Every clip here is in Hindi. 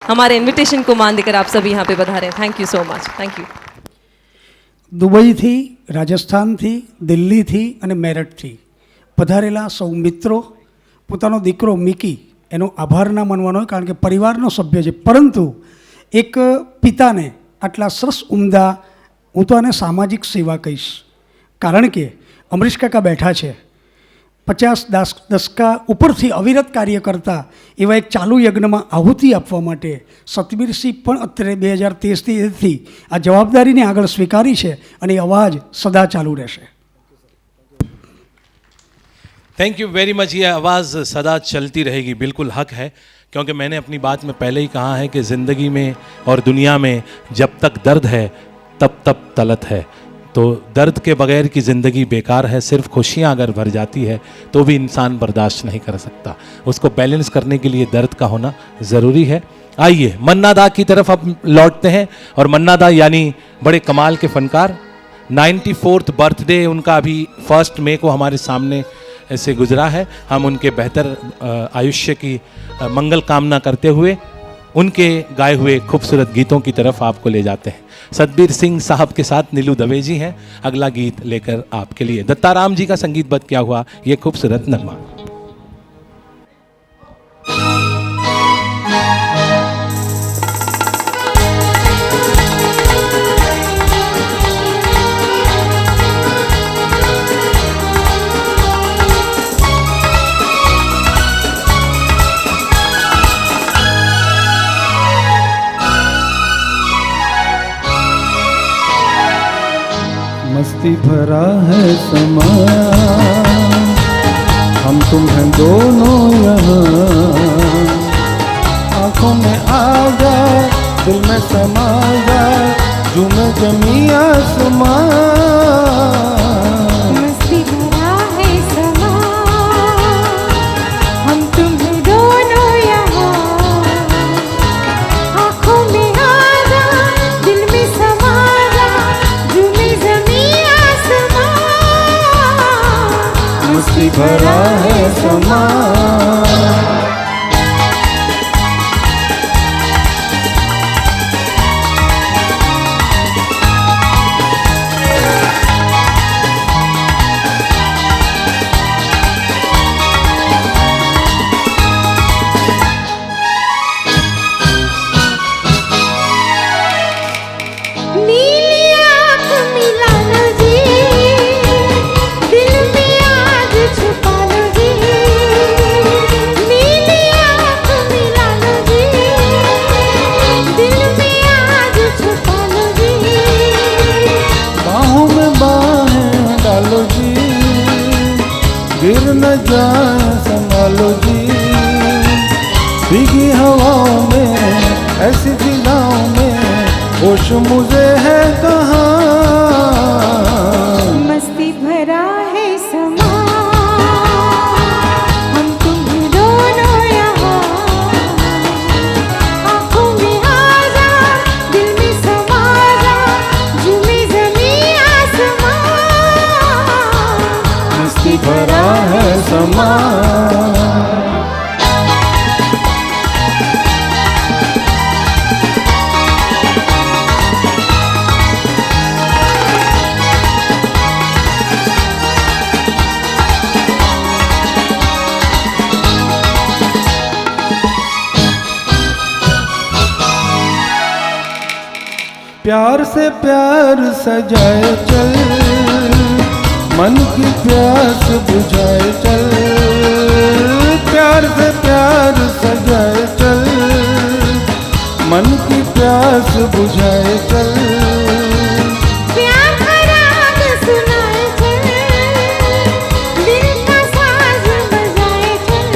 हमारे इन्विटेशन को मान देकर आप सभी यहाँ पे पधारे हैं। Thank you so much. Thank you. દુબઈથી, રાજસ્થાનથી, દિલ્હીથી અને મેરઠથી પધારેલા સૌ મિત્રો, પોતાનો દીકરો મિકી એનો આભાર ના માનવાનો હોય, કારણ કે પરિવારનો સભ્ય છે, પરંતુ એક પિતાને આટલા સરસ ઉમદા, હું તો આને સામાજિક સેવા કહીશ, કારણ કે અમરીશ કાકા બેઠા છે, 50 દશકા ઉપરથી અવિરત કાર્ય કરતા એવા એક ચાલુ યજ્ઞમાં આહુતિ આપવા માટે સતબીરસિંહ પણ અત્યારે 2013થી આ જવાબદારીને આગળ સ્વીકારી છે અને એ અવાજ સદા ચાલુ રહેશે. Thank you very much. ये आवाज़ सदा चलती रहेगी, बिल्कुल हक है, क्योंकि मैंने अपनी बात में पहले ही कहा है कि ज़िंदगी में और दुनिया में जब तक दर्द है तब तक तलत है। तो दर्द के बगैर की ज़िंदगी बेकार है। सिर्फ खुशियाँ अगर भर जाती है तो भी इंसान बर्दाश्त नहीं कर सकता, उसको बैलेंस करने के लिए दर्द का होना ज़रूरी है। आइए मन्ना दा की तरफ अब लौटते हैं। और मन्ना दा यानी बड़े कमाल के फ़नकार, 94th बर्थडे उनका अभी 1 मई को हमारे सामने ऐसे गुजरा है। हम उनके बेहतर आयुष्य की मंगल कामना करते हुए उनके गाए हुए खूबसूरत गीतों की तरफ आपको ले जाते हैं। सतबीर सिंह साहब के साथ नीलू दवे जी हैं अगला गीत लेकर आपके लिए। दत्ताराम जी का संगीतबद्ध किया हुआ ये खूबसूरत नगमा। मस्ती भरा है समा, हम तुम हैं दोनों यहाँ, आँखों में आ जा, दिल में समा जा, झूमे जमी आसमां। मस्ती भरा है समा, हम तुम हैं दोनों यहाँ, आँखों में आ जा, दिल में समा जा, झूमे जमी आसमां। मस्ती भरा है समा। नीली आँख मिला लो जी, दिल में आज छुपा लो जी। नीली आँख मिला लो जी, दिल में आज छुपा लो जी। बाहों में बाहें डालो जी, गिर न जाए संभालो जी। भीगी हवाओं में, ऐसी फिजाओं में, होश मुझे है कहाँ। मस्ती भरा है समा, हम तुम ही दोनों यहाँ, आँखों में आ जा, दिल में समा जा, झूमे जमी आसमां। मस्ती भरा है समा। प्यार से प्यार सजाए चल, मन की प्यास बुझाए चल। प्यार से प्यार सजाए चल, मन की प्यास बुझाए चल। प्यार का राग सुनाए चल, दिल का साज बजाए चल।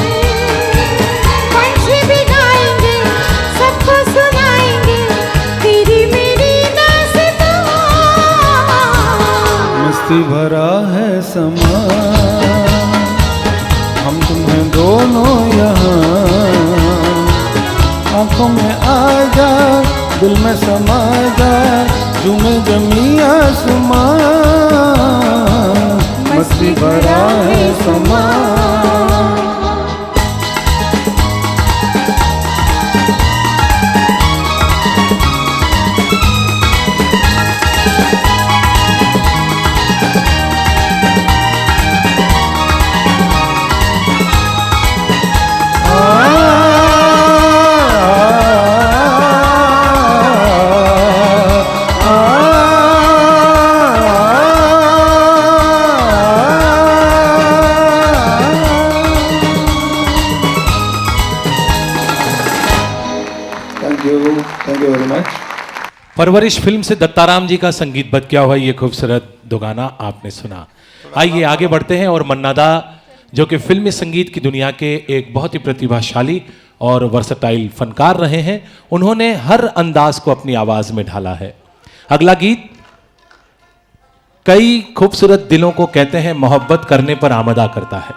पंछी भी गाएंगे, सबको सुनाएंगे, तेरी मेरी दास्तां। मस्ती भरा है समा, हम तुम हैं दोनों यहाँ, आँखों में आ जा, दिल में समा जा, झूमे जमी आसमां। मस्ती भरा है समा। Thank you very much. परवरिश फिल्म से दत्ताराम जी का संगीतबद्ध किया हुआ ये खूबसूरत दो गाना आपने सुना। आइए आगे बढ़ते हैं और मन्ना दा जो कि फिल्मी संगीत की दुनिया के एक बहुत ही प्रतिभाशाली और वर्सटाइल फनकार रहे हैं, उन्होंने हर अंदाज को अपनी आवाज में ढाला है। अगला गीत कई खूबसूरत दिलों को कहते हैं मोहब्बत करने पर आमदा करता है।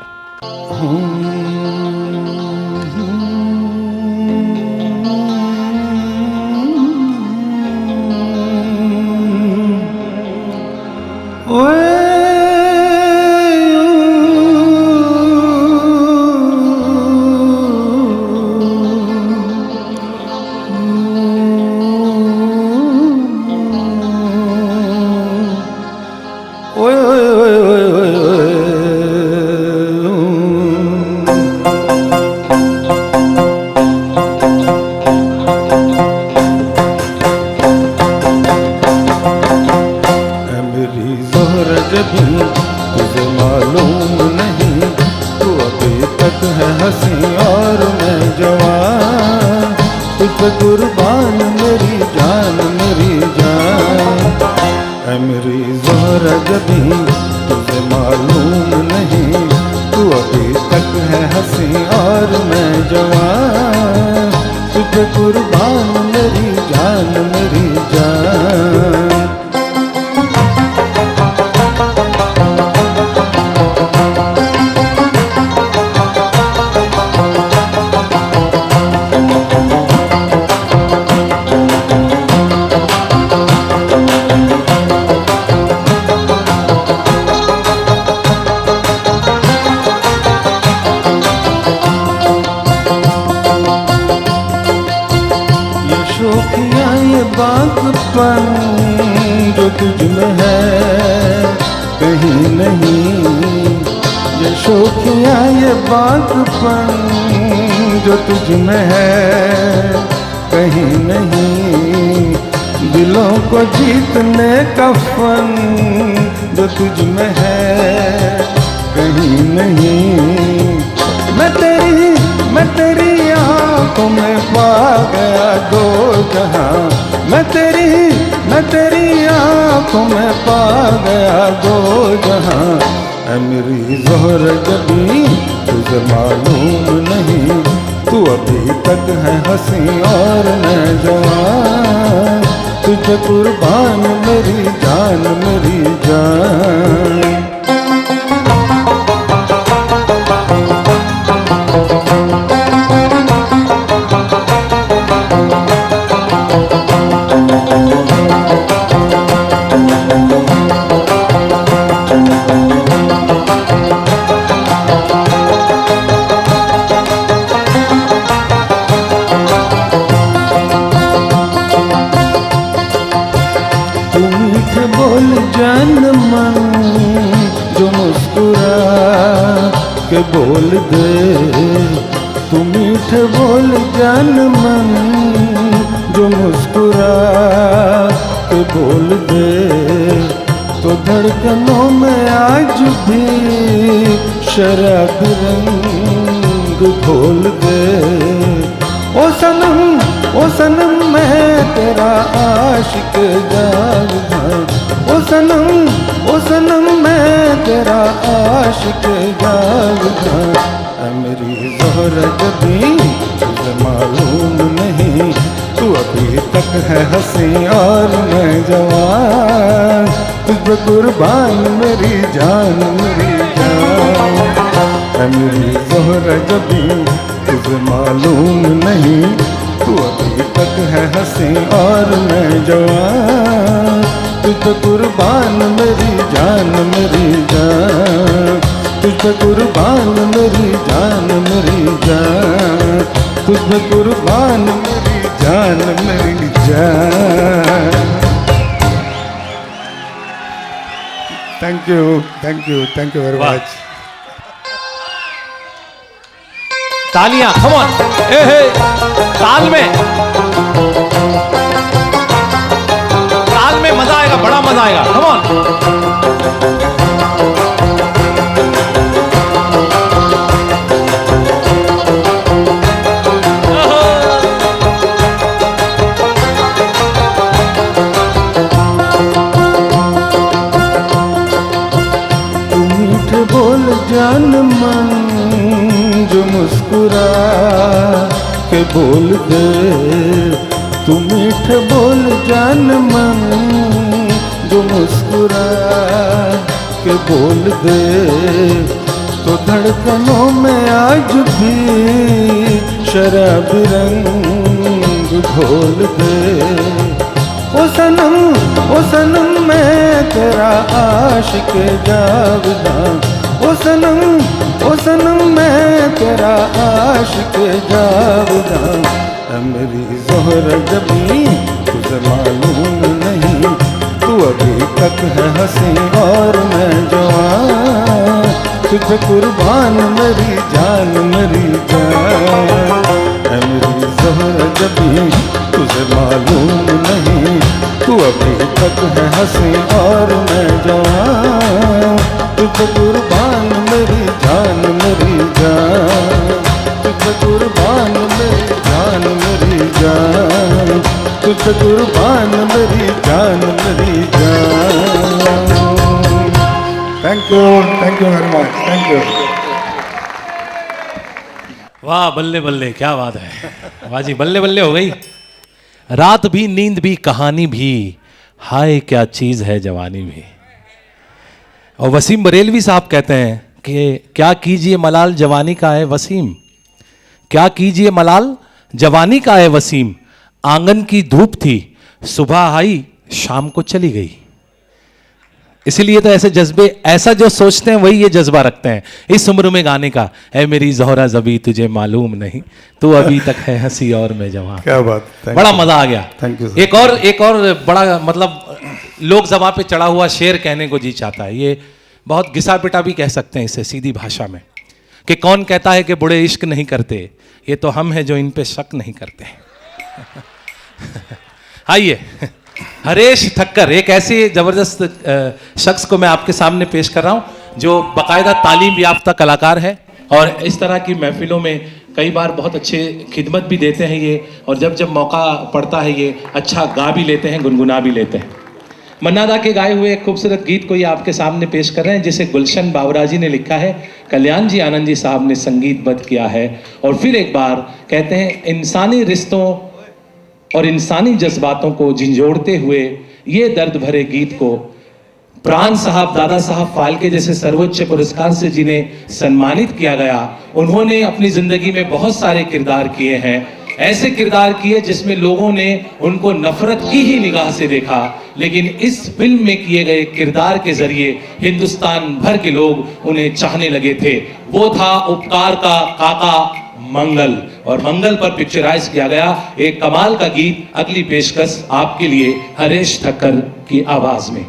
तुझे मालूम नहीं तू अभी तक है हंसी और मैं जवान, तुझ पे कुर्बान मेरी जान ऐ मेरी ज़ोहरा जबी तुझे मालूम नहीं तू अभी तक है हंसी और मैं जवान, तुझ पे कुर्बान मेरी जान बागपन जो तुझ में है कहीं नहीं, ये शोखिया ये बागपन जो तुझ में है कहीं नहीं, दिलों को जीतने का फन जो तुझ में है कहीं नहीं। मैं तेरी आँखों में पा गया दो जहां, मैं तेरी आँखों में पा गया दो जहां, ऐ मेरी ज़ोहरा जबी तुझे मालूम नहीं तू अभी तक है हंसी और मैं जवान, तुझे कुर्बान मेरी जान बोल जान मन जो मुस्कुरा के बोल दे, तू मीठे बोल जान मन जो मुस्कुरा के बोल दे, तो धड़कनों में आज भी शराब रंग घोल दे। ओ सनम मैं तेरा आशिक जागदा, ओ सनम मैं तेरा आशिक जागदा, ऐ मेरी ज़ोहरा जबी तुझे मालूम नहीं तू अभी तक है हंसी और मैं जवान, तुझ पे कुर्बान मेरी जान ऐ मेरी ज़ोहरा जबी तुझे मालूम नहीं तू अभी तक है हंसी और मैं जवान, तुझ पे कुर्बान मेरी जान तुझ पे कुर्बान मेरी जान तुझ पे कुर्बान मेरी जान थैंक यू वेरी वाह। मच। तालियां, कम ऑन, ताल में मजा आएगा, बड़ा मजा आएगा, कम ऑन। जान मन जो मुस्कुरा के बोल दे, तू मीठे बोल जान मन जो मुस्कुरा के बोल दे, तो धड़कनों में आज भी शराबी रंग घोल दे। ओ सनम मैं तेरा आशिक जावदा, ओ सनम मैं तेरा आशिक जावदा। मेरी ज़ोहरा जबी तुझे मालूम नहीं, तू अभी तक है हंसी और मैं जवान, तुझे कुर्बान मेरी जान मेरी जान। मेरी ज़ोहरा जबी तुझे मालूम नहीं, तू अभी तक है हंसी और मैं जवान, तुझे कुर्बान मेरी जान मेरी जान, तुझे कुर्बान मेरी जान मेरी जान, तुझे कुर्बान मेरी जान मेरी जान। Thank you very much, thank you. वाह, बल्ले बल्ले, क्या बात है। वाह जी, बल्ले बल्ले हो गई। रात भी, नींद भी, कहानी भी, हाय क्या चीज है जवानी भी। और वसीम बरेलवी साहब कहते हैं कि क्या कीजिए मलाल जवानी का है वसीम, क्या कीजिए मलाल जवानी का है वसीम, आंगन की धूप थी सुबह आई शाम को चली गई। इसीलिए तो ऐसे जज्बे, ऐसा जो सोचते हैं वही ये जज्बा रखते हैं इस उम्र में गाने का। है मेरी ज़ोहरा ज़बी तुझे मालूम नहीं, तू अभी तक है हंसी और मैं जवान। क्या बात, बड़ा मजा आ गया। Thank you. एक और बड़ा मतलब लोक ज़बान पे चढ़ा हुआ शेर कहने को जी चाहता है। ये बहुत घिसा पिटा भी कह सकते हैं इसे सीधी भाषा में, कि कौन कहता है कि बुढ़े इश्क नहीं करते, ये तो हम हैं जो इन पे शक नहीं करते। आइए, हरेश ठक्कर, एक ऐसे जबरदस्त शख्स को मैं आपके सामने पेश कर रहा हूं जो बाकायदा तालीम याफ्ता कलाकार है और इस तरह की महफिलों में कई बार बहुत अच्छे खिदमत भी देते हैं ये, और जब जब मौका पड़ता है ये अच्छा गा भी लेते हैं, गुनगुना भी लेते हैं। मन्ना दा के गाए हुए एक खूबसूरत गीत को ये आपके सामने पेश कर रहे हैं, जिसे गुलशन बावरा जी ने लिखा है, कल्याण जी आनंद जी साहब ने संगीतबद्ध किया है। और फिर एक बार कहते हैं, इंसानी रिश्तों और इंसानी जज्बातों को झंझोड़ते हुए ये दर्द भरे गीत को प्राण साहब, दादा साहब फाल्के जैसे सर्वोच्च पुरस्कार से जिन्हें सम्मानित किया गया, उन्होंने अपनी जिंदगी में बहुत सारे किरदार किए हैं। ऐसे किरदार किए जिसमें लोगों ने उनको नफरत की ही निगाह से देखा, लेकिन इस फिल्म में किए गए किरदार के जरिए हिंदुस्तान भर के लोग उन्हें चाहने लगे थे। वो था उपकार का काका मंगल, और मंगल पर पिक्चराइज किया गया एक कमाल का गीत। अगली पेशकश आपके लिए हरेश ठक्कर की आवाज में।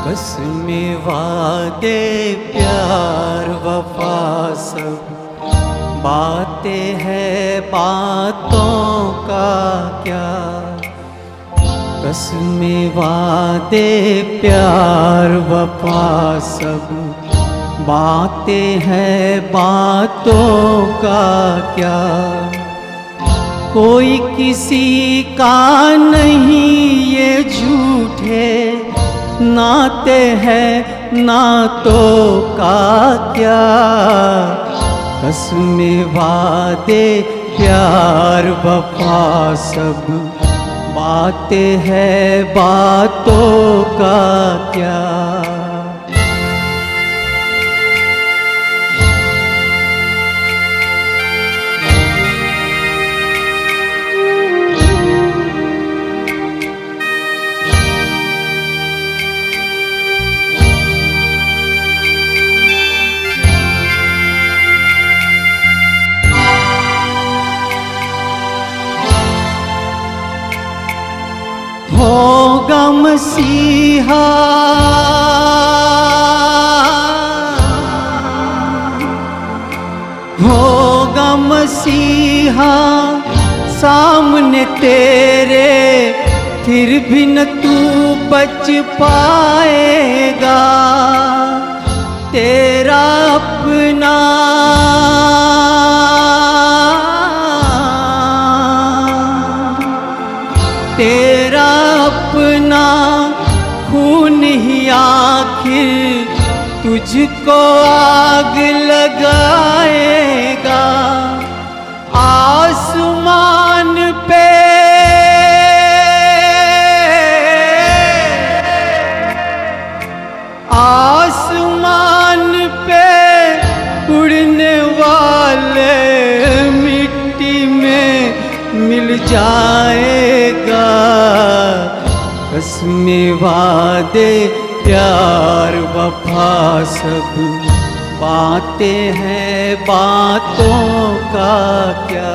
कसमे वादे प्यार वफा सब बातें हैं बातों का क्या, कसमे वादे प्यार वफा सब बातें हैं बातों का क्या, कोई किसी का नहीं ये झूठे नाते हैं नातों का क्या, कसमे वादे प्यार वफा सब बातें हैं बातों का क्या। होगा मसीहा होगा मसीहा सामने तेरे, फिर भी न तू बच पाएगा, तेरा अपना तेरा तुझको आग लगाएगा आसमान पे, आसमान पे उड़ने वाले मिट्टी में मिल जाएगा। कसमे वादे प्यार वफा सब बातें हैं, बातों का क्या।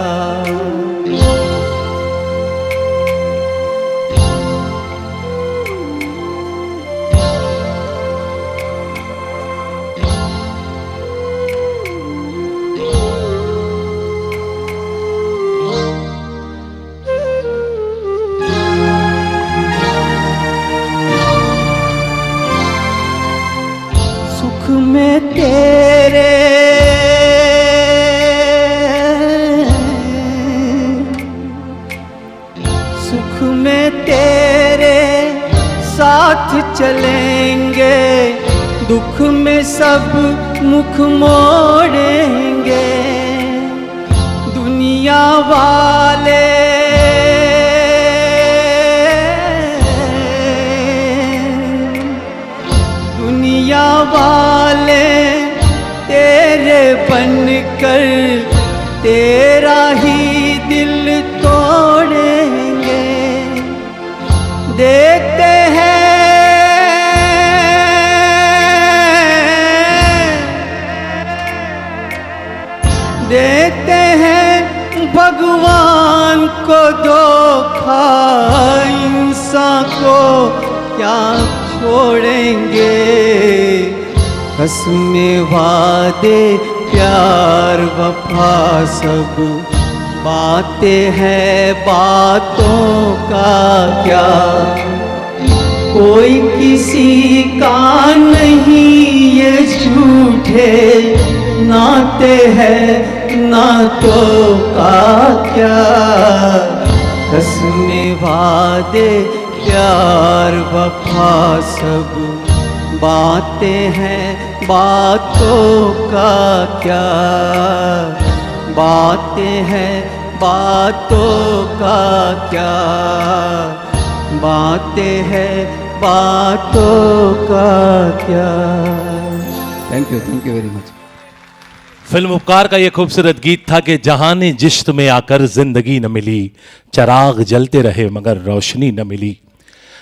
में तेरे सुख में तेरे साथ चलेंगे, दुख में सब मुख मोड़ेंगे। दुनिया वाले दुनिया वाले तेरे बनकर तेरा ही दिल तोड़ेंगे। देते हैं भगवान को धोखा, इंसान को क्या छोड़ेंगे। कसमे वादे प्यार वफा सब बातें हैं, बातों का क्या। कोई किसी का नहीं ये झूठे नाते हैं, नातों का क्या। कसमे वादे प्यार वफा सब बातें हैं, बातों का क्या। बातें हैं, बातों का क्या। बातें हैं, बातों का क्या। Thank you very much. Film उपकार का ये खूबसूरत गीत था कि जहाने जिश्त में आकर जिंदगी न मिली, चराग जलते रहे मगर रोशनी न मिली।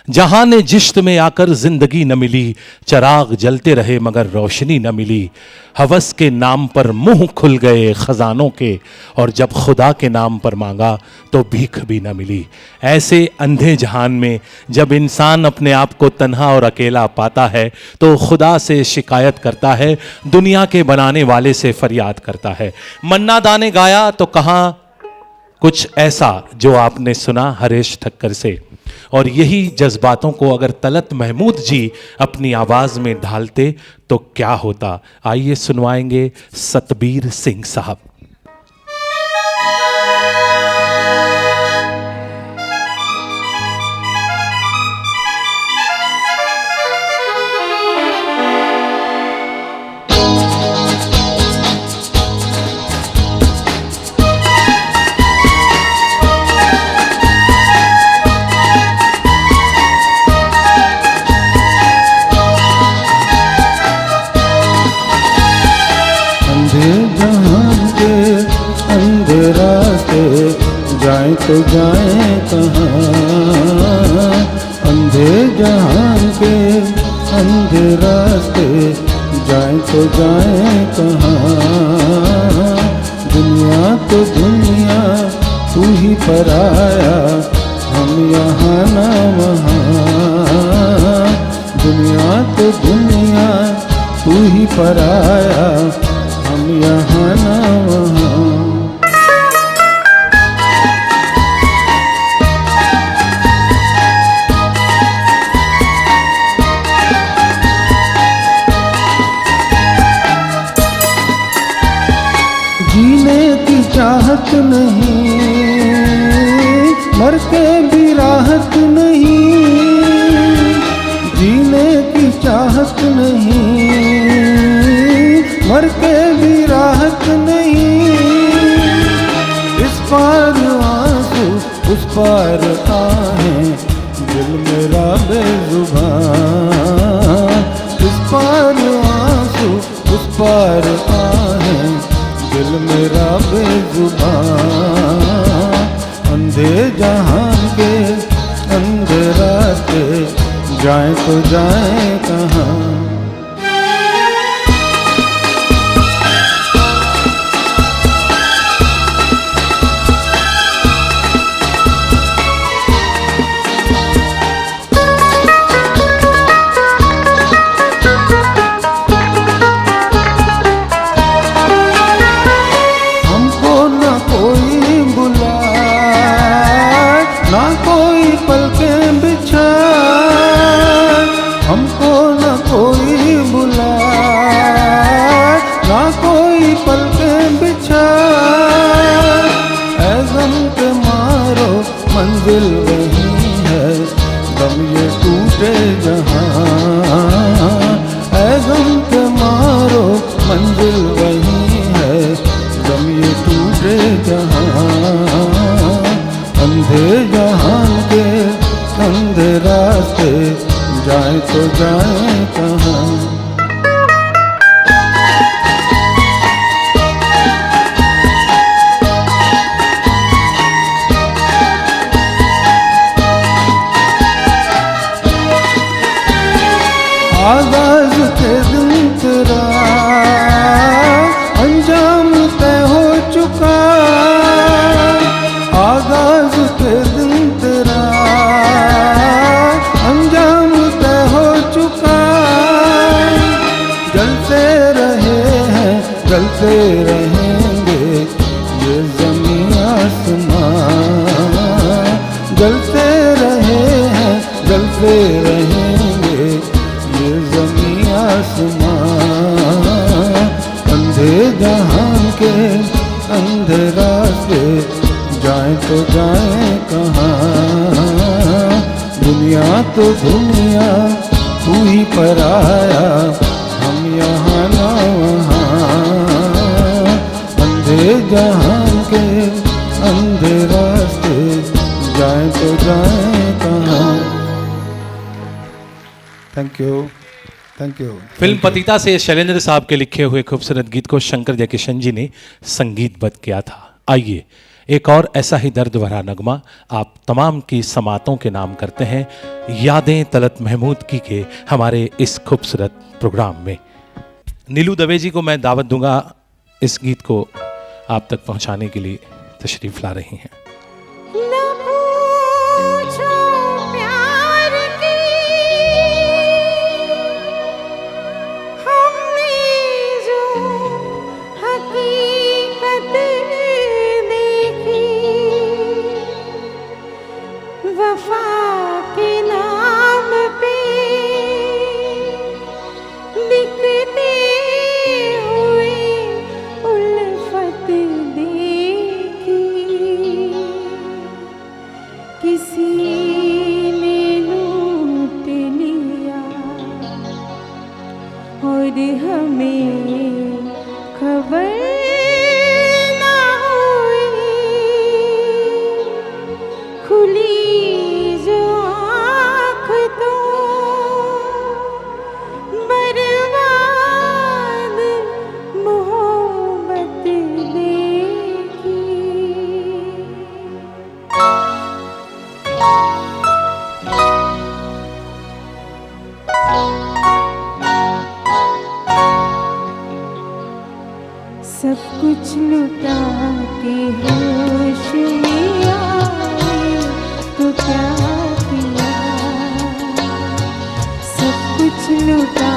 जहां ने जिश्त में आकर जिंदगी न मिली, चराग जलते रहे मगर रोशनी न मिली। हवस के नाम पर मुंह खुल गए खजानों के, और जब खुदा के नाम पर मांगा तो भीख भी न मिली। ऐसे अंधे जहान में जब इंसान अपने आप को तन्हा और अकेला पाता है तो खुदा से शिकायत करता है, दुनिया के बनाने वाले से फरियाद करता है। मन्ना दा ने गाया तो कहा कुछ ऐसा जो आपने सुना हरेश ठक्कर से, और यही जज्बातों को अगर तलत महमूद जी अपनी आवाज़ में ढालते तो क्या होता। आइए सुनवाएंगे सतबीर सिंह साहब। जाएं तो जाएं कहाँ, अंधे जहान के अंधे रास्ते जाएं तो जाएं कहाँ। दुनिया तो दुनिया तू ही पराया, हम यहाँ ना वहाँ। दुनिया तो दुनिया तू ही पराया, हम यहाँ ना वहाँ। जीने की चाहत नहीं, मर के भी राहत नहीं। जीने की चाहत नहीं, मर के भी राहत नहीं, इस पार आंसू उस पार आहें, दिल मेरा बेजुबान। इस पार आंसू उस पार आहें, दिल मेरा बेजुबान। अंधे जहान के अंधे रास्ते, जाएं तो जाएं कहाँ। ना कोई पलकें बिछाए, हमको ना कोई बुलाए, ना कोई पलकें बिछाए। ऐ गम के मारो मंजिल वही है, गम ये टूटे जहाँ। ऐ गम के मारो मंजिल वही है, गम ये टूटे जहाँ। अंधे जहान के अंधे रास्ते, जाएं तो जाएं कहाँ। आगाज के दिन तेरा अंजाम तय हो चुका, आगाज के दिन तेरा अंजाम तय हो चुका। जलते रहे हैं जलते रहेंगे ये ज़मीन आसमां, जलते रहे हैं जलते रहेंगे ये ज़मीन आसमां। अंधे जहान के अंधे रास्ते, जाएं तो जाएं कहाँ। दुनिया तो दुनिया तू ही पराया, हम यहाँ ना वहाँ। अंधे जहान के अंधे रास्ते, जाएं तो जाएं कहाँ। Thank you, thank you. Film पतिता से शैलेंद्र साहब के लिखे हुए खूबसूरत गीत को शंकर जयकिशन जी ने संगीतबद्ध किया था। आइए एक और ऐसा ही दर्द भरा नगमा आप तमाम की समातों के नाम करते हैं, यादें तलत महमूद की के हमारे इस खूबसूरत प्रोग्राम में। नीलू दवे जी को मैं दावत दूंगा इस गीत को आप तक पहुंचाने के लिए तशरीफ ला रही हैं। सब कुछ लुटा के होश में आए तो क्या किया, सब कुछ लुटा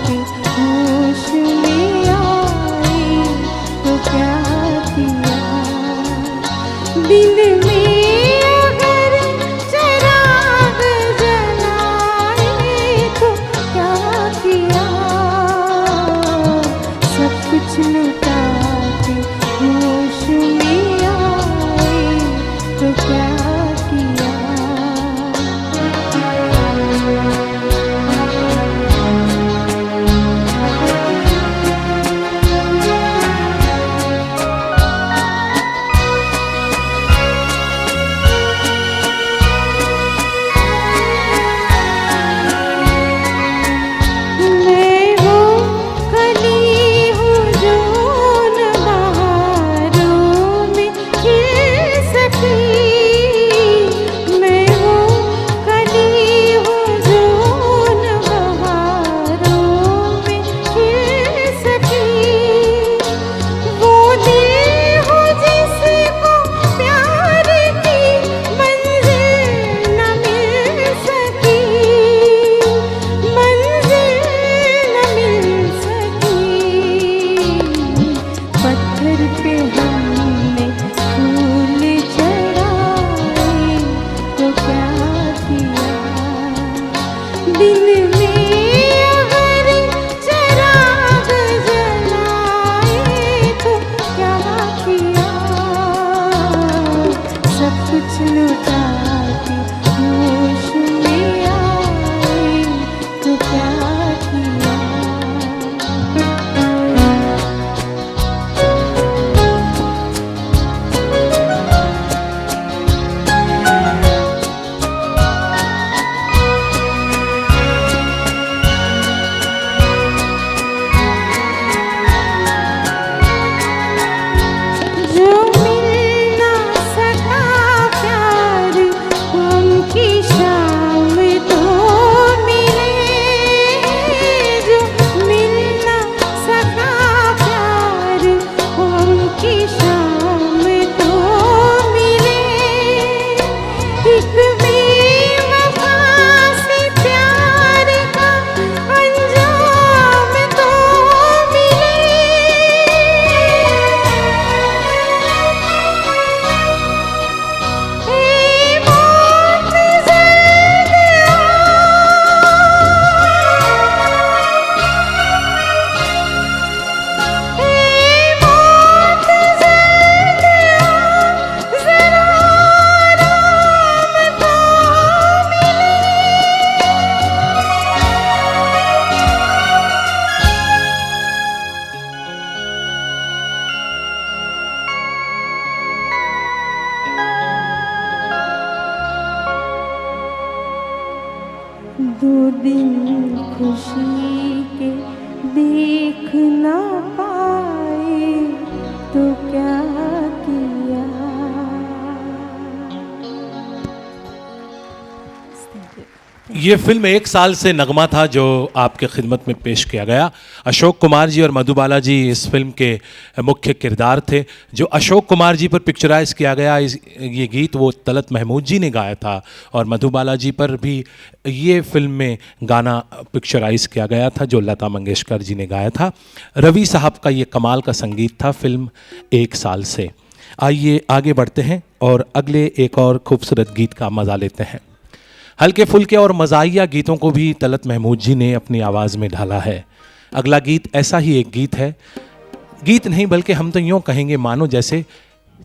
के होश में आए तो क्या किया। दिल में अगर चिराग जलाए तो क्या किया, सब कुछ लुटा होश में आए तो क्या किया। खुशी के देख ना पाए तो क्या किया। ये फिल्म 1 साल से नगमा था जो आपके खिदमत में पेश किया गया। अशोक कुमार जी और मधुबाला जी इस फिल्म के मुख्य किरदार थे। जो अशोक कुमार जी पर पिक्चराइज किया गया ये गीत वो तलत महमूद जी ने गाया था और मधुबाला जी पर भी ये फिल्म में गाना पिक्चराइज किया गया था जो लता मंगेशकर जी ने गाया था। रवि साहब का ये कमाल का संगीत था फिल्म 1 साल से। आइए आगे बढ़ते हैं और अगले एक और खूबसूरत गीत का मज़ा लेते हैं। हल्के फुल्के और मज़ाहिया गीतों को भी तलत महमूद जी ने अपनी आवाज़ में ढाला है। अगला गीत ऐसा ही एक गीत है, गीत नहीं बल्कि हम तो यूँ कहेंगे मानो जैसे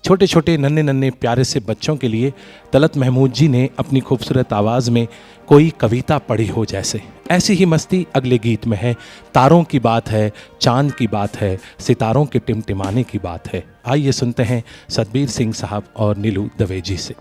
छोटे छोटे नन्हे नन्हे प्यारे से बच्चों के लिए तलत महमूद जी ने अपनी खूबसूरत आवाज़ में कोई कविता पढ़ी हो जैसे। ऐसी ही मस्ती अगले गीत में है। तारों की बात है, चांद की बात है, सितारों के टिमटिमाने की बात है। आइए सुनते हैं सतबीर सिंह साहब और नीलू दवे जी से।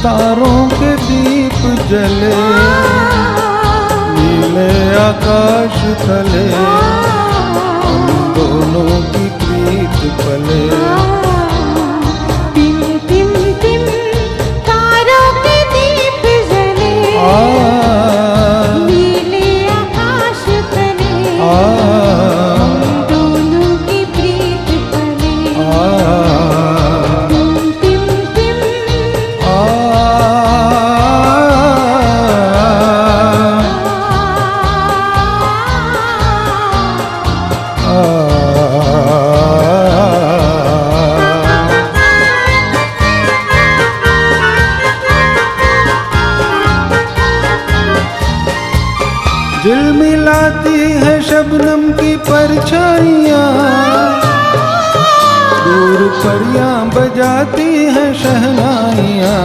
तारों के दीप जले नीले आकाश तले हम दोनों की प्रीत पले। टिम टिम टिम तारों के दीप जले नीले आकाश तले हम दोनों की प्रीत पले। झिलमिलाती है शबनम की परछाइयाँ, दूर परियां बजाती हैं शहनाइयाँ।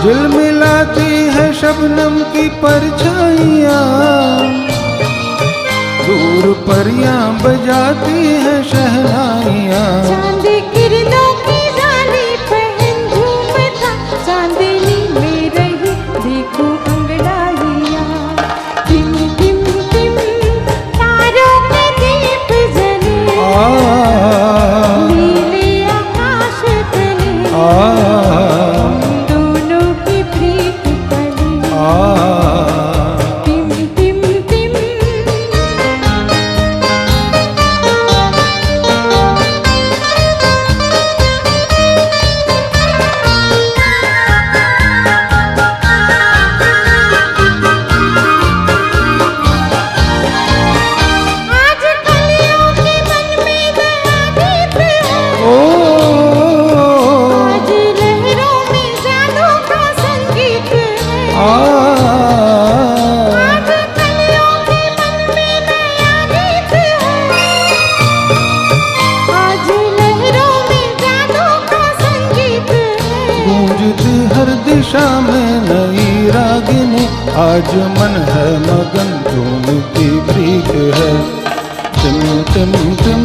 झिलमिलाती है शबनम की परछाइयाँ, दूर परियां बजाती हैं शहनाइयाँ। चांद किरणों की डाली पहन झूमता चांदनी में रही देखो अंगड़ाइयाँ। टिम टिम टिम तारों के दीप जले नीले आकाश तले दोनों की प्रीत पले। टिम टिम टिम आज कलियों के मन में नया गीत है, आज लहरों में जादू का संगीत है। आज कलियों के मन में नया गीत है, आज लहरों में जादू का संगीत है। गूंजती हर दिशा में नई रागिनी, आज मन है मगन झूमती प्रीत है। टिम टिम टिम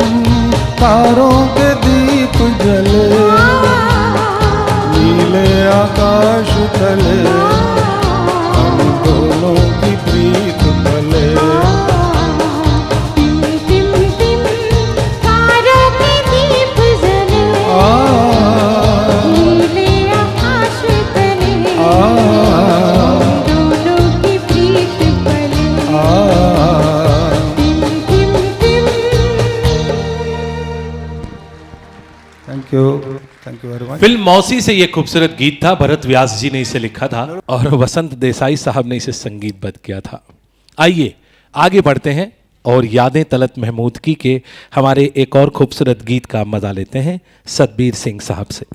तारों के दीप जले नीले आकाश तले हम दोनों की प्रीत पले। टिम टिम टिम तारों के दीप जले नीले आकाश तले दोनों की प्रीत पले। टिम टिम टिम thank you very much. Film मौसी से ये खूबसूरत गीत था। भरत व्यास जी ने इसे लिखा था और वसंत देसाई साहब ने इसे संगीतबद्ध किया था। आइए आगे बढ़ते हैं और यादें तलत महमूद की के हमारे एक और खूबसूरत गीत का मजा लेते हैं सतबीर सिंह साहब से।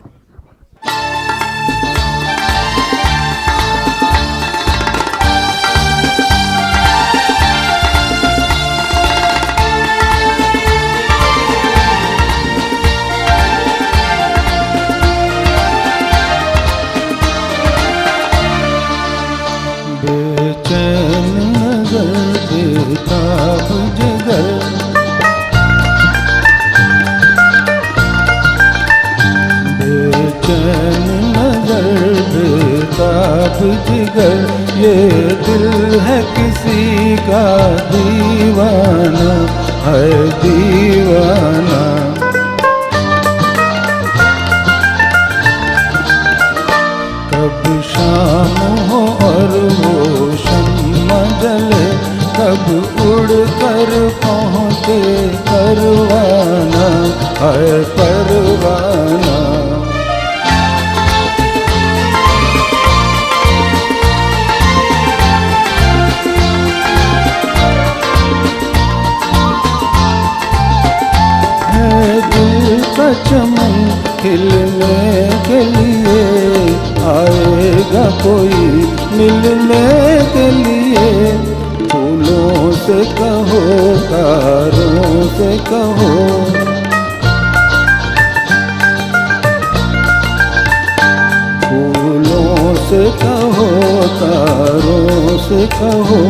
जिगर, ये दिल है किसी का दीवाना, है दीवाना। कब शाम हो और वो शम्मा जले, कब उड़ कर पहुँचे परवाना, है परवाना। है दिल का चमन खिलने के लिए, आएगा कोई मिलने के लिए। फूलों से कहो, तारों से कहो, फूलों से कहो, तारों से कहो,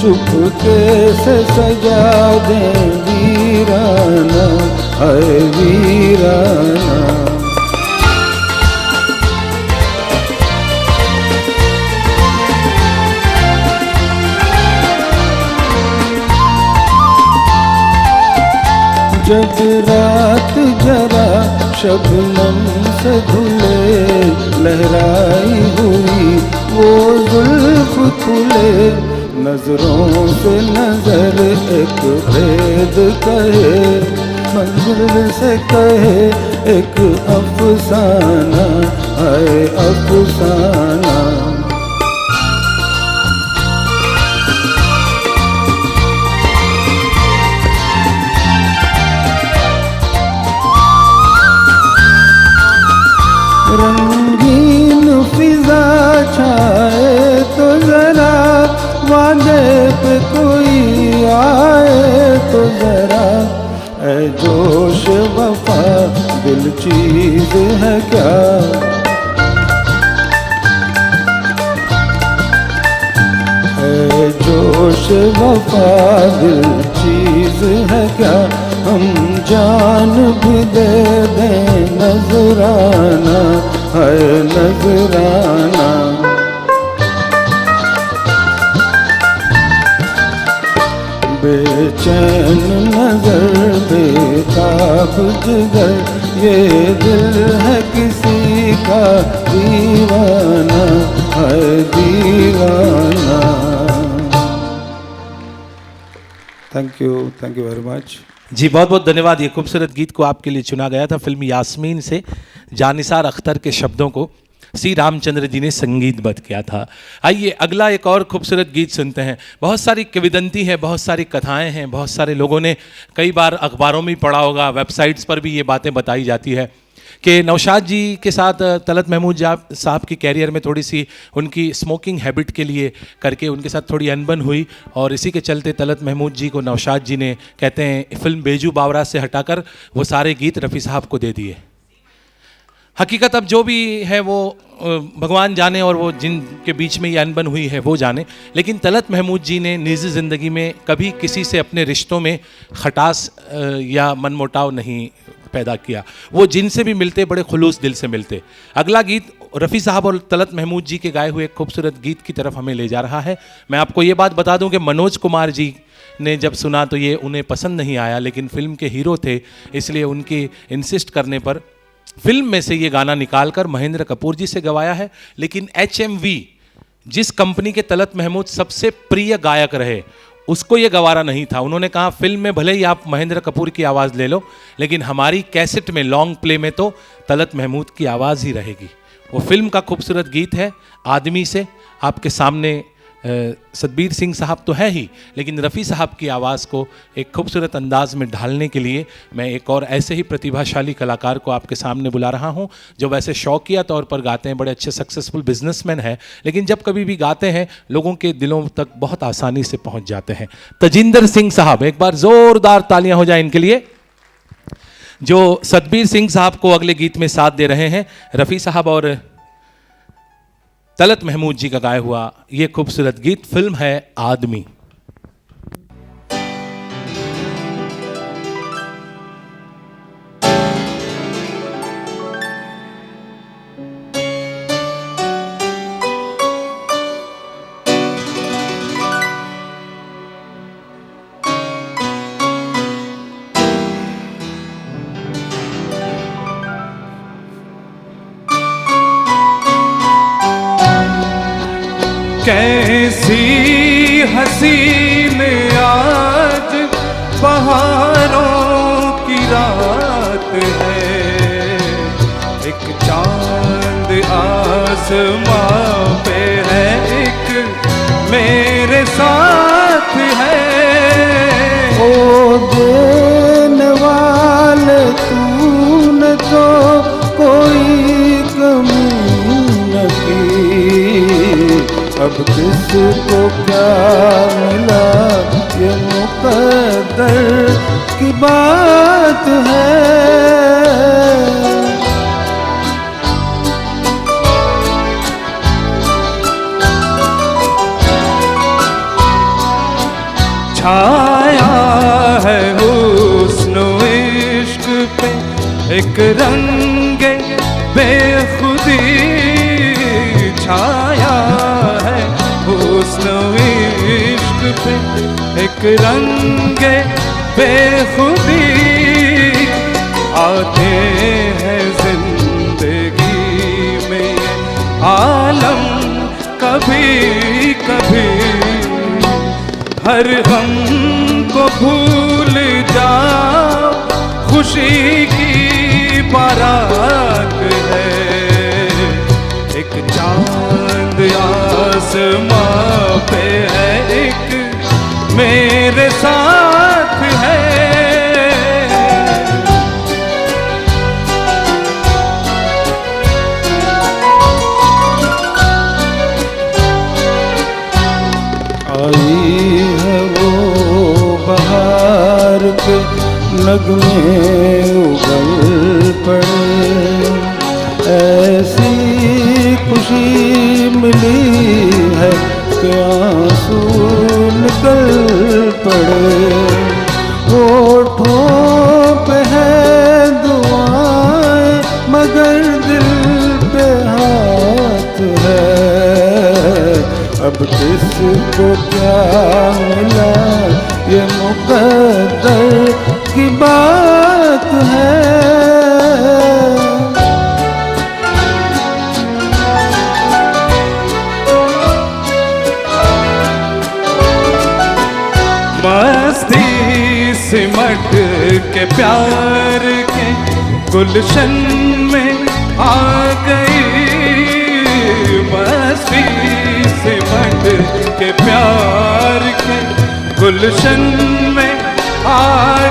चुपके से सजा दे वीराना, है वीराना। जब रात जरा शबनम से धुले, लहराई हुई वो जुल्फ खुले, नजरों से नजर एक भेद कहे, मंजिल से कहे एक अफसाना, है अफसाना। रंगीन फिजा छाए तो जरा, वादे पे कोई आए तो जरा। ऐ जोश वफा दिल चीज है क्या, ऐ जोश वफा दिल चीज है क्या। हम जान भी दे दें नजराना, है नजराना। बेचैन नजर बेताब जिगर, ये दिल है किसी का दीवाना, है दीवाना। थैंक यू वेरी मच जी, बहुत बहुत धन्यवाद। ये खूबसूरत गीत को आपके लिए चुना गया था फिल्म यास्मीन से, जानिसार अख्तर के शब्दों को सी रामचंद्र जी ने संगीतबद्ध किया था। आइए अगला एक और खूबसूरत गीत सुनते हैं। बहुत सारी किंवदंती है, बहुत सारी कथाएं हैं, बहुत सारे लोगों ने कई बार अखबारों में पढ़ा होगा, वेबसाइट्स पर भी ये बातें बताई जाती है कि नौशाद जी के साथ तलत महमूद साहब की कैरियर में थोड़ी सी उनकी स्मोकिंग हैबिट के लिए करके उनके साथ थोड़ी अनबन हुई, और इसी के चलते तलत महमूद जी को नौशाद जी ने, कहते हैं, फिल्म बेजू बावरा से हटाकर वो सारे गीत रफ़ी साहब को दे दिए। हकीकत अब जो भी है वो भगवान जाने, और वो जिनके बीच में ये अनबन हुई है वो जाने, लेकिन तलत महमूद जी ने निजी ज़िंदगी में कभी किसी से अपने रिश्तों में खटास या मनमुटाव नहीं पैदा किया। वो जिनसे भी मिलते बड़े खुलूस दिल से मिलते। अगला गीत रफ़ी साहब और तलत महमूद जी के गाए हुए एक खूबसूरत गीत की तरफ हमें ले जा रहा है। मैं आपको ये बात बता दूं कि मनोज कुमार जी ने जब सुना तो ये उन्हें पसंद नहीं आया, लेकिन फिल्म के हीरो थे इसलिए उनकी इंसिस्ट करने पर फिल्म में से ये गाना निकालकर महेंद्र कपूर जी से गवाया है। लेकिन HMV, जिस कंपनी के तलत महमूद सबसे प्रिय गायक रहे, उसको ये गवारा नहीं था। उन्होंने कहा फिल्म में भले ही आप महेंद्र कपूर की आवाज़ ले लो, लेकिन हमारी कैसेट में लॉन्ग प्ले में तो तलत महमूद की आवाज़ ही रहेगी। वो फिल्म का खूबसूरत गीत है आदमी से। आपके सामने सतबीर सिंह साहब तो है ही, लेकिन रफ़ी साहब की आवाज़ को एक खूबसूरत अंदाज में ढालने के लिए मैं एक और ऐसे ही प्रतिभाशाली कलाकार को आपके सामने बुला रहा हूं, जो वैसे शौकिया तौर पर गाते हैं, बड़े अच्छे सक्सेसफुल बिजनेसमैन हैं, लेकिन जब कभी भी गाते हैं लोगों के दिलों तक बहुत आसानी से पहुंच जाते हैं। तजिंदर सिंह साहब, एक बार ज़ोरदार तालियां हो जाए इनके लिए, जो सतबीर सिंह साहब को अगले गीत में साथ दे रहे हैं। रफ़ी साहब और तलत महमूद जी का गाया हुआ ये खूबसूरत गीत, फिल्म है आदमी। हसीन आज बहारों की रात है, एक चांद आसमां पे है, एक मेरे साथ है। ओ देने वाले तूने तो कोई कमी न की, अब किसको क्या मिला ये मुकद्दर की बात है। छाया है हुस्न इश्क पे एक रंगे बेखुदी, छाया है हुस्न इश्क पे एक रंगे बेखुदी, आते हैं जिंदगी में आलम कभी कभी, हर गम को भूल जा खुशी की बारात है, एक चांद आसमां पे है, एक मेरे साथ है। आई है वो बहार के नगमे उगल पड़े, ऐसी खुशी मिली है कि आंसू निकल पड़े, होठों पे है दुआएं मगर दिल पे हाथ है, अब किसको क्या मिला ये मुकद्दर की बात है। मस्ती सिमट के प्यार के गुलशन में आ गई, मस्ती सिमट के प्यार के गुलशन में आ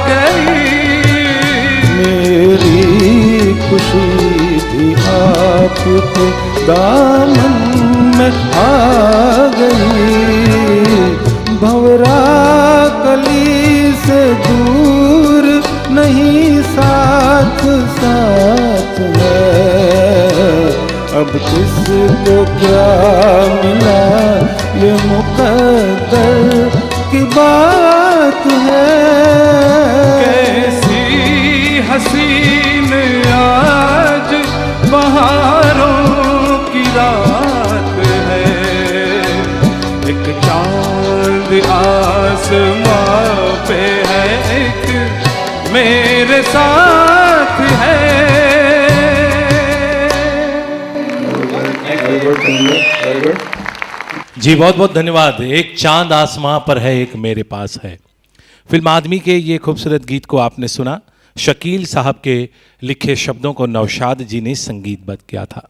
गई, मेरी खुशी थी आपके दामन में आ गई, भंवरा कली से दूर नहीं साथ साथ है, अब किसको क्या मिला ये मुकद्दर की बात है। कैसी हसीन आज बहारों की रात है, एक चांद आसमां पे है, एक मेरे साथ है। जी बहुत बहुत धन्यवाद। एक चांद आसमां पर है, एक मेरे पास है। फिल्म आदमी के ये खूबसूरत गीत को आपने सुना। शकील साहब के लिखे शब्दों को नौशाद जी ने संगीतबद्ध किया था।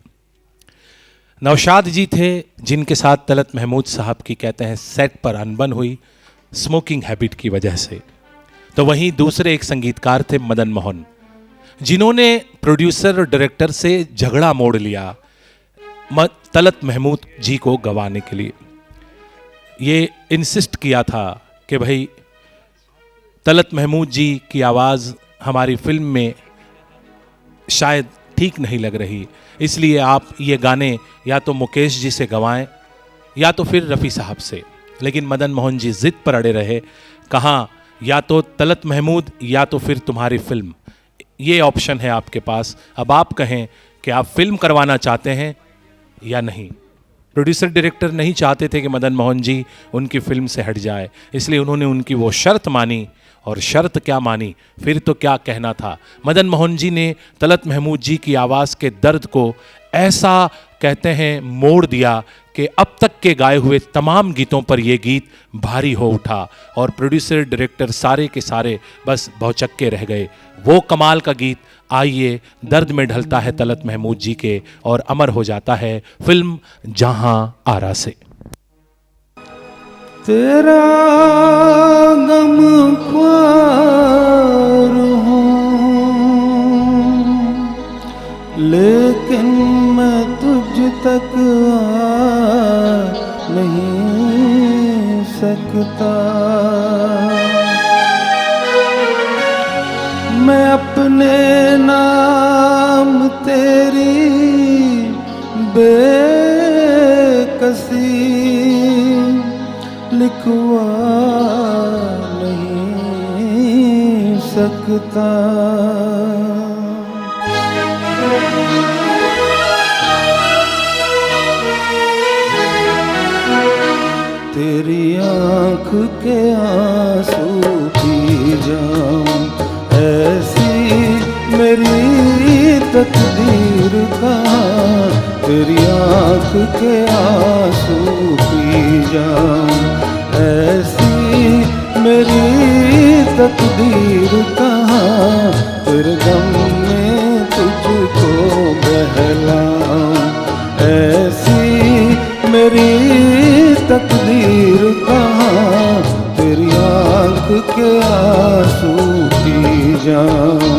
नौशाद जी थे जिनके साथ तलत महमूद साहब की कहते हैं सेट पर अनबन हुई स्मोकिंग हैबिट की वजह से। तो वहीं दूसरे एक संगीतकार थे मदन मोहन, जिन्होंने प्रोड्यूसर और डायरेक्टर से झगड़ा मोड़ लिया तलत महमूद जी को गवाने के लिए। ये इंसिस्ट किया था कि भाई तलत महमूद जी की आवाज़ हमारी फिल्म में शायद ठीक नहीं लग रही, इसलिए आप ये गाने या तो मुकेश जी से गवाएं या तो फिर रफ़ी साहब से। लेकिन मदन मोहन जी ज़िद पर अड़े रहे, कहा या तो तलत महमूद या तो फिर तुम्हारी फिल्म, ये ऑप्शन है आपके पास। अब आप कहें कि आप फिल्म करवाना चाहते हैं या नहीं। प्रोड्यूसर डायरेक्टर नहीं चाहते थे कि मदन मोहन जी उनकी फिल्म से हट जाए, इसलिए उन्होंने उनकी वो शर्त मानी। और शर्त क्या मानी, फिर तो क्या कहना था। मदन मोहन जी ने तलत महमूद जी की आवाज़ के दर्द को ऐसा कहते हैं मोड़ दिया कि अब तक के गाए हुए तमाम गीतों पर यह गीत भारी हो उठा और प्रोड्यूसर डायरेक्टर सारे के सारे बस भौचक्के रह गए। वो कमाल का गीत आइए दर्द में ढलता है तलत महमूद जी के और अमर हो जाता है फिल्म जहां आरा से। तेरा गम ख्वार हूँ लेकिन मैं तुझ तक आ नहीं सकता। मैं अपने नाम तेरी बेकसी लिखवा नहीं सकता। तेरी आँख के आंसू पी जाऊं ऐसी मेरी तकदीर कहाँ। तेरी आँख के आंसू पी जाऊं ऐसी मेरी तकदीर कहाँ। तेरे गम में तुझको बहलाऊं ऐसी मेरी तकदीर कहाँ। तेरी आँख के आंसू पी जाऊं।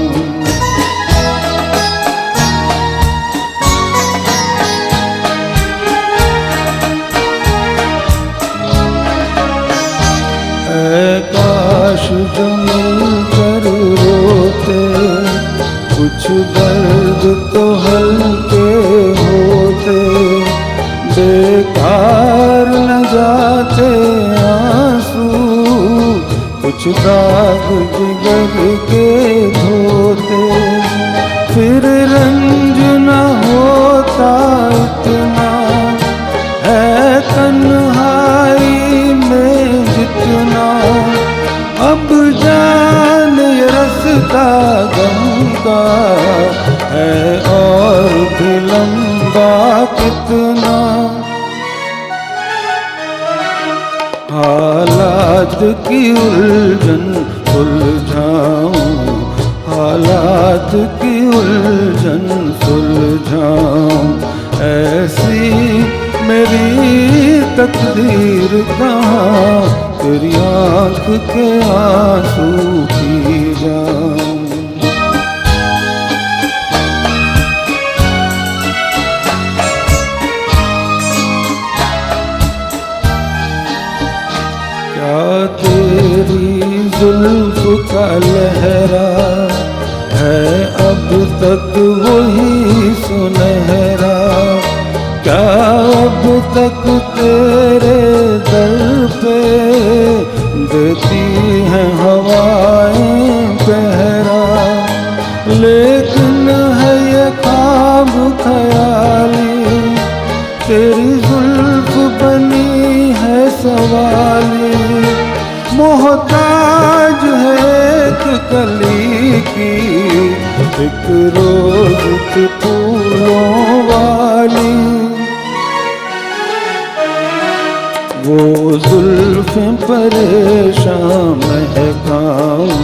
काश जो मिलकर रोते कुछ दर्द तो हल्के होते। बेकार न जाते आंसू कुछ दाग जिगर के धोते। फिर रंज न होता इतना है तन्हाई में जितना। अब जान ये रास्ता गम का है और भी लंबा कितना। हालात की उलझन सुलझाऊं हालात की उलझन सुलझाऊं ऐसी मेरी तकदीर कहाँ। तेरी आँख के आंसू पी जाऊं। क्या तेरी जुल्फ का लहरा है अब तक वही सुनहरा। क्या अब तक तेरे दर पे देती हैं हवाएं पहरा। लेकिन है ये ख्वाब ख्याली तेरी जुल्फ बनी है सवाली। मोहताज है एक कली की एक रोज की फूलों वाली। वो जुल्फ़ें परेशान महकाऊं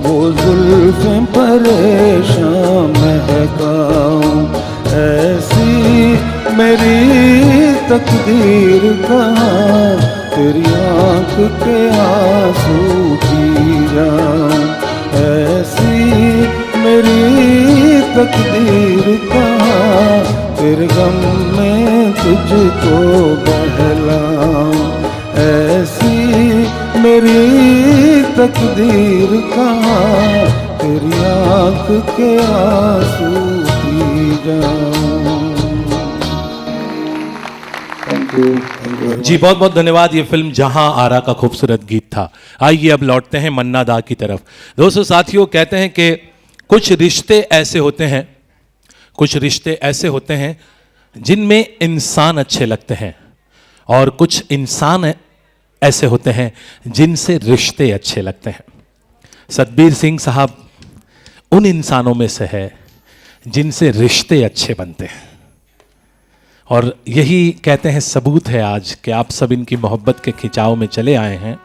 वो जुल्फ़ें परेशान महकाऊं ऐसी मेरी तकदीर कहाँ। तेरी आँख के आंसू पी जाऊं ऐसी मेरी तकदीर कहाँ। तेरे गम में तुझको बहलाऊं ऐसी मेरी तकदीर कहाँ। तेरी आँख के आंसू पी जाऊं। जी बहुत बहुत धन्यवाद। ये फिल्म जहां आरा का खूबसूरत गीत था। आइए अब लौटते हैं मन्ना दा की तरफ। दोस्तों साथियों, कहते हैं कि कुछ रिश्ते ऐसे होते हैं जिनमें इंसान अच्छे लगते हैं और कुछ इंसान ऐसे होते हैं जिनसे रिश्ते अच्छे लगते हैं। सतबीर सिंह साहब उन इंसानों में से है जिनसे रिश्ते अच्छे बनते हैं और यही कहते हैं सबूत है आज कि आप सब इनकी मोहब्बत के खिंचाव में चले आए हैं।